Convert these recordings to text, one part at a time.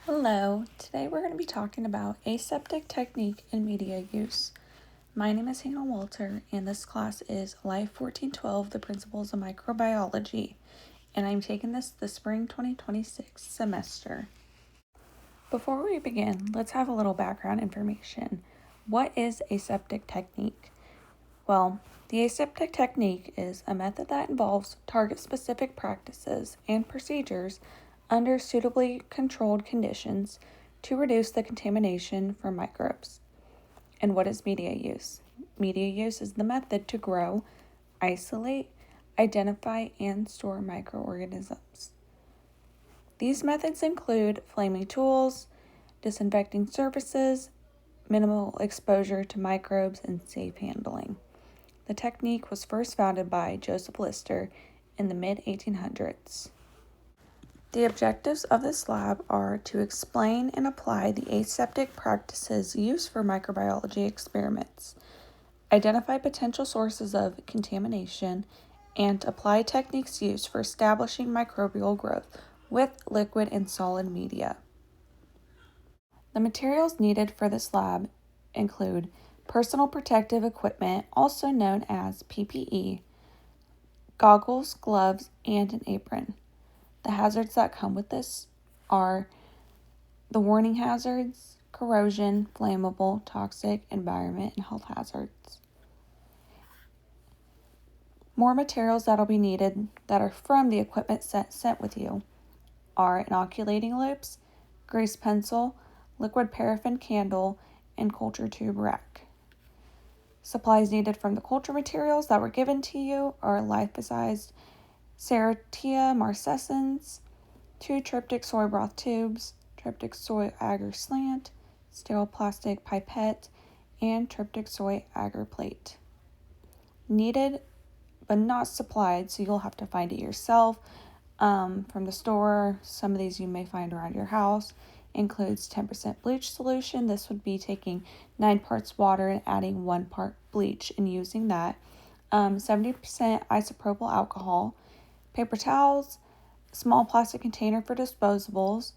Hello, today we're going to be talking about aseptic technique in media use. My name is Hannah Walter, and this class is Life 1412, The Principles of Microbiology, and I'm taking this the spring 2026 semester. Before we begin, let's have a little background information. What is aseptic technique? Well, the aseptic technique is a method that involves target-specific practices and procedures under suitably controlled conditions to reduce the contamination from microbes. And what is media use? Media use is the method to grow, isolate, identify, and store microorganisms. These methods include flaming tools, disinfecting surfaces, minimal exposure to microbes, and safe handling. The technique was first founded by Joseph Lister in the mid-1800s. The objectives of this lab are to explain and apply the aseptic practices used for microbiology experiments, identify potential sources of contamination, and apply techniques used for establishing microbial growth with liquid and solid media. The materials needed for this lab include personal protective equipment, also known as PPE, goggles, gloves, and an apron. The hazards that come with this are the warning hazards, corrosion, flammable, toxic, environment, and health hazards. More materials that'll be needed that are from the equipment set sent with you are inoculating loops, grease pencil, liquid paraffin candle, and culture tube rack. Supplies needed from the culture materials that were given to you are lipopsized Serratia marcescens, 2 tryptic soy broth tubes, tryptic soy agar slant, sterile plastic pipette, and tryptic soy agar plate. Needed but not supplied, so you'll have to find it yourself from the store. Some of these you may find around your house. Includes 10% bleach solution. This would be taking 9 parts water and adding 1 part bleach and using that. 70% isopropyl alcohol, paper towels, small plastic container for disposables,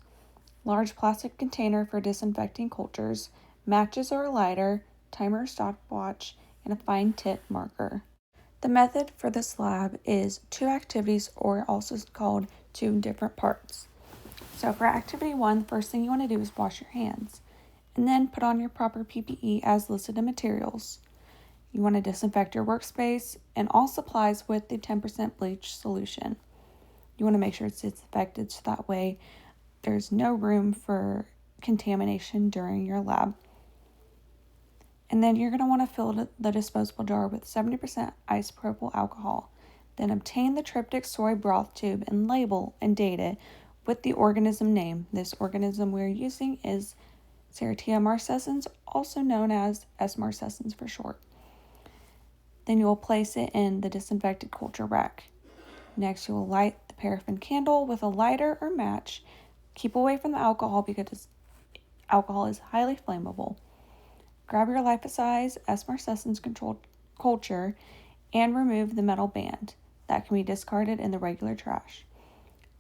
large plastic container for disinfecting cultures, matches or a lighter, timer or stopwatch, and a fine tip marker. The method for this lab is 2 activities, or also called 2 different parts. So for activity 1, the first thing you want to do is wash your hands, and then put on your proper PPE as listed in materials. You want to disinfect your workspace and all supplies with the 10% bleach solution. You want to make sure it's disinfected so that way there's no room for contamination during your lab. And then you're going to want to fill the disposable jar with 70% isopropyl alcohol. Then obtain the tryptic soy broth tube and label and date it with the organism name. This organism we're using is Serratia marcescens, also known as S. marcescens for short. Then you will place it in the disinfected culture rack. Next, you will light the paraffin candle with a lighter or match. Keep away from the alcohol because alcohol is highly flammable. Grab your lipopsized S. marcescens controlled culture and remove the metal band. That can be discarded in the regular trash.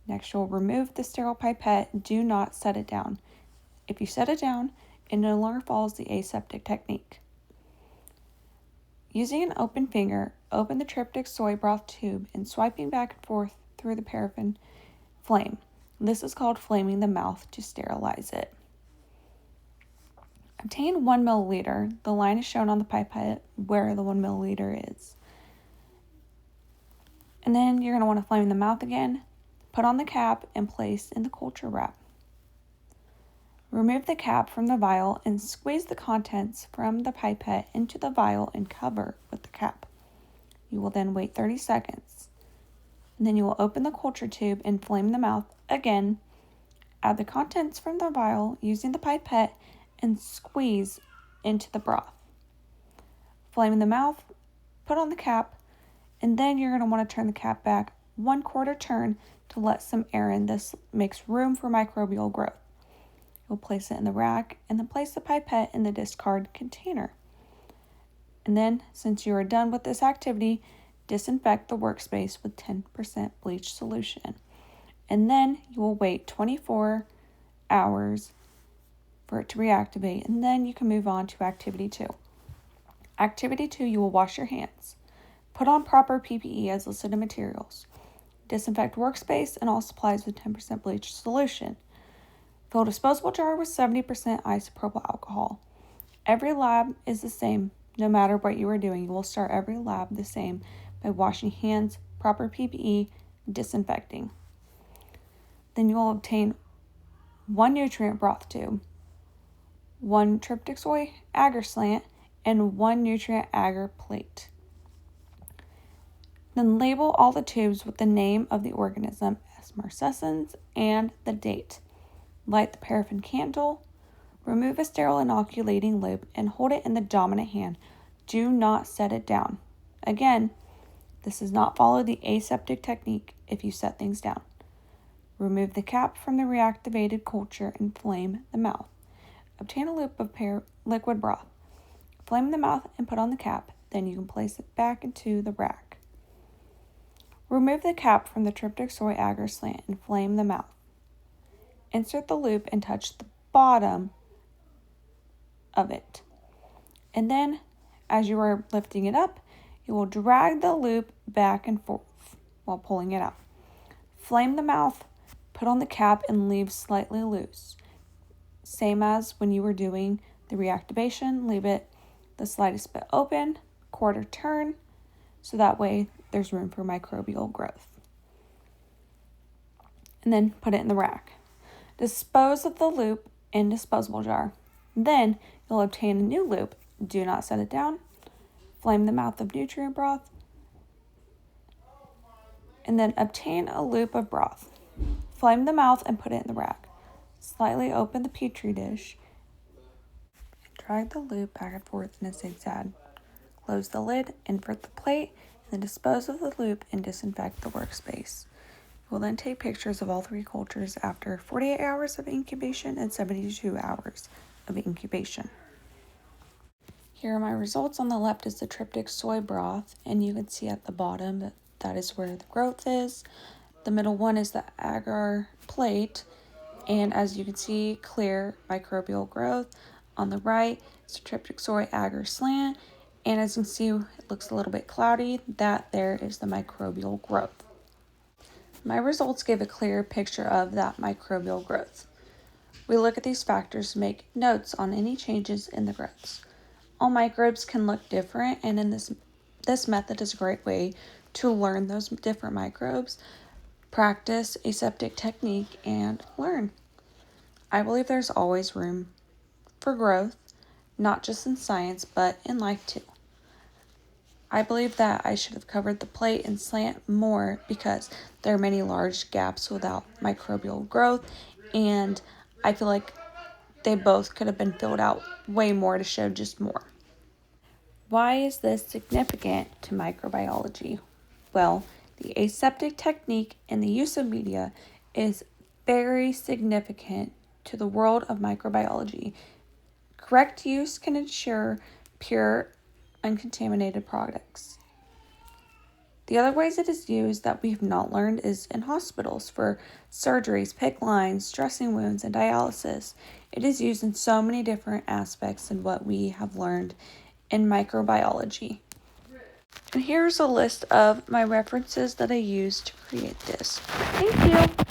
Next, you'll remove the sterile pipette. Do not set it down. If you set it down, it no longer follows the aseptic technique. Using an open finger, open the tryptic soy broth tube and swiping back and forth through the paraffin flame. This is called flaming the mouth to sterilize it. Obtain 1 milliliter. The line is shown on the pipette where the 1 milliliter is. And then you're going to want to flame the mouth again. Put on the cap and place in the culture wrap. Remove the cap from the vial and squeeze the contents from the pipette into the vial and cover with the cap. You will then wait 30 seconds. And then you will open the culture tube and flame the mouth again. Add the contents from the vial using the pipette and squeeze into the broth. Flame the mouth, put on the cap, and then you're going to want to turn the cap back 1/4 turn to let some air in. This makes room for microbial growth. You'll place it in the rack and then place the pipette in the discard container. And then, since you are done with this activity, disinfect the workspace with 10% bleach solution. And then you will wait 24 hours for it to reactivate, and then you can move on to activity 2. Activity 2, you will wash your hands. Put on proper PPE as listed in materials. Disinfect workspace and all supplies with 10% bleach solution. Fill a disposable jar with 70% isopropyl alcohol. Every lab is the same no matter what you are doing. You will start every lab the same by washing hands, proper PPE, disinfecting. Then you will obtain 1 nutrient broth tube, 1 tryptic soy agar slant, and 1 nutrient agar plate. Then label all the tubes with the name of the organism as marcescens and the date. Light the paraffin candle. Remove a sterile inoculating loop and hold it in the dominant hand. Do not set it down. Again, this does not follow the aseptic technique if you set things down. Remove the cap from the reactivated culture and flame the mouth. Obtain a loop of liquid broth. Flame the mouth and put on the cap. Then you can place it back into the rack. Remove the cap from the tryptic soy agar slant and flame the mouth. Insert the loop and touch the bottom of it. And then, as you are lifting it up, you will drag the loop back and forth while pulling it out. Flame the mouth, put on the cap, and leave slightly loose. Same as when you were doing the reactivation, leave it the slightest bit open, quarter turn, so that way there's room for microbial growth. And then put it in the rack. Dispose of the loop in disposable jar. Then you'll obtain a new loop. Do not set it down. Flame the mouth of nutrient broth. And then obtain a loop of broth. Flame the mouth and put it in the rack. Slightly open the petri dish. Drag the loop back and forth in a zigzag. Close the lid, invert the plate, and then dispose of the loop and disinfect the workspace. We'll then take pictures of all 3 cultures after 48 hours of incubation and 72 hours of incubation. Here are my results. On the left is the tryptic soy broth, and you can see at the bottom that is where the growth is. The middle one is the agar plate, and as you can see, clear microbial growth. On the right is the tryptic soy agar slant, and as you can see, it looks a little bit cloudy. That there is the microbial growth. My results give a clear picture of that microbial growth. We look at these factors to make notes on any changes in the growths. All microbes can look different, and in this method is a great way to learn those different microbes, practice aseptic technique, and learn. I believe there's always room for growth, not just in science, but in life too. I believe that I should have covered the plate and slant more because there are many large gaps without microbial growth, and I feel like they both could have been filled out way more to show just more. Why is this significant to microbiology? Well, the aseptic technique and the use of media is very significant to the world of microbiology. Correct use can ensure pure, uncontaminated products. The other ways it is used that we have not learned is in hospitals for surgeries, PICC lines, dressing wounds, and dialysis. It is used in so many different aspects in what we have learned in microbiology. And here's a list of my references that I used to create this. Thank you.